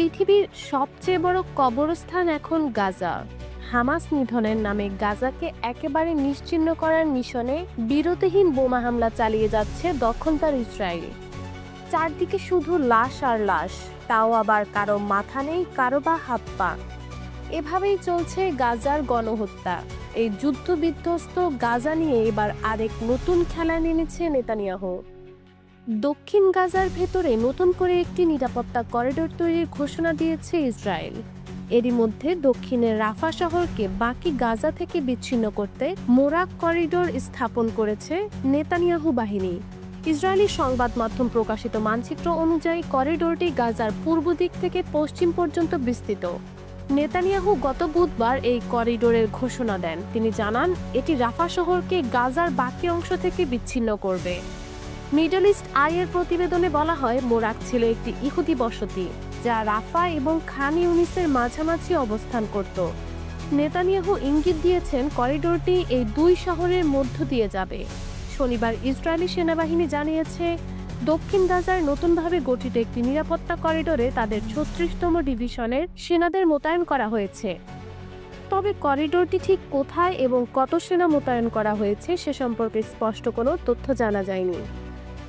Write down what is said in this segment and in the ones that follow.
পৃথিবীর সবচেয়ে বড় কবরস্থান এখন গাজা। হামাস নিধনের নামে গাজাকে একেবারে নিশ্চিহ্ন করার মিশনে বিরতিহীন বোমা হামলা চালিয়ে যাচ্ছে দখলদার ইসরায়েল। চারদিকে শুধু লাশ আর লাশ, তাও আবার কারো মাথা নেই, কারো বা হাত পা। এভাবেই চলছে গাজার গণহত্যা। এই যুদ্ধ বিধ্বস্ত গাজা নিয়ে এবার আরেক নতুন খেলা নেমেছে নেতানিয়াহু। দক্ষিণ গাজার ভেতরে নতুন করে একটি নিরাপত্তা করিডোর তৈরির ঘোষণা দিয়েছে ইসরায়েল। এরই মধ্যে দক্ষিণের রাফা শহরকে বাকি গাজা থেকে বিচ্ছিন্ন করতে মোরাক করিডোর স্থাপন করেছে নেতানিয়াহু বাহিনী। ইসরায়েলি সংবাদ মাধ্যম প্রকাশিত মানচিত্র অনুযায়ী করিডোরটি গাজার পূর্ব দিক থেকে পশ্চিম পর্যন্ত বিস্তৃত। নেতানিয়াহু গত বুধবার এই করিডোরের ঘোষণা দেন। তিনি জানান, এটি রাফা শহরকে গাজার বাকি অংশ থেকে বিচ্ছিন্ন করবে। মিডল ইস্ট আইয়ের প্রতিবেদনে বলা হয়, মোরাক ছিল একটি ইহুদি বসতি যা রাফা এবং খান ইউনিসের মাঝামাঝি অবস্থান করত। নেতানিয়াহু ইঙ্গিত দিয়েছেন করিডোরটি এই দুই শহরের মধ্য দিয়ে যাবে। শনিবার ইসরায়েলি সেনাবাহিনী জানিয়েছে, দক্ষিণ গাজার নতুনভাবে গঠিত একটি নিরাপত্তা করিডোরে তাদের ৩৬তম ডিভিশনের সেনাদের মোতায়েন করা হয়েছে। তবে করিডোরটি ঠিক কোথায় এবং কত সেনা মোতায়েন করা হয়েছে সে সম্পর্কে স্পষ্ট কোনো তথ্য জানা যায়নি।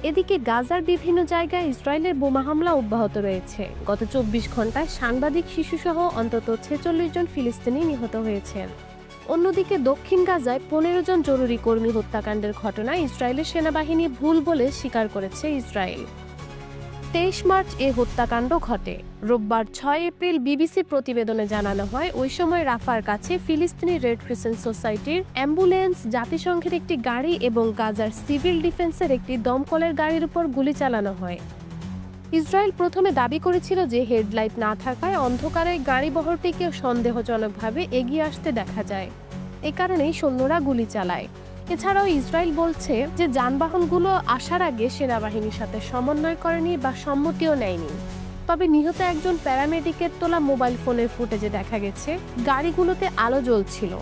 এদিকে গাজার বিভিন্ন জায়গায় ইসরায়েলের বোমা হামলা অব্যাহত রয়েছে। গত ২৪ ঘন্টায় সাংবাদিক, শিশুসহ অন্তত ৪৬ জন ফিলিস্তিনি নিহত হয়েছেন। অন্যদিকে দক্ষিণ গাজায় ১৫ জন জরুরি কর্মী হত্যাকাণ্ডের ঘটনায় ইসরায়েলের সেনাবাহিনী ভুল বলে স্বীকার করেছে ইসরায়েল। ২৩ মার্চ এ হত্যাকাণ্ড ঘটে। রোববার ৬ এপ্রিল বিবিসির প্রতিবেদনে জানানো হয়, ওই সময় রাফার কাছে ফিলিস্তিনি রেড ক্রিসেন্ট সোসাইটির অ্যাম্বুলেন্স, জাতিসংঘের একটি গাড়ি এবং গাজার সিভিল ডিফেন্সের একটি দমকলের গাড়ির উপর গুলি চালানো হয়। ইসরায়েল প্রথমে দাবি করেছিল যে হেডলাইট না থাকায় অন্ধকারে গাড়িবহরটিকে সন্দেহজনকভাবে এগিয়ে আসতে দেখা যায়, এ কারণেই সৈন্যরা গুলি চালায়। এছাড়াও ইসরায়েল বলছে যে যানবাহনগুলো আসার আগে সেনাবাহিনীর সাথে সমন্বয় করেনি বা সম্মতিও নেয়নি। তবে নিহত একজন প্যারামেডিকের তোলা মোবাইল ফোনের ফুটেজে দেখা গেছে গাড়িগুলোতে আলো জ্বলছিল।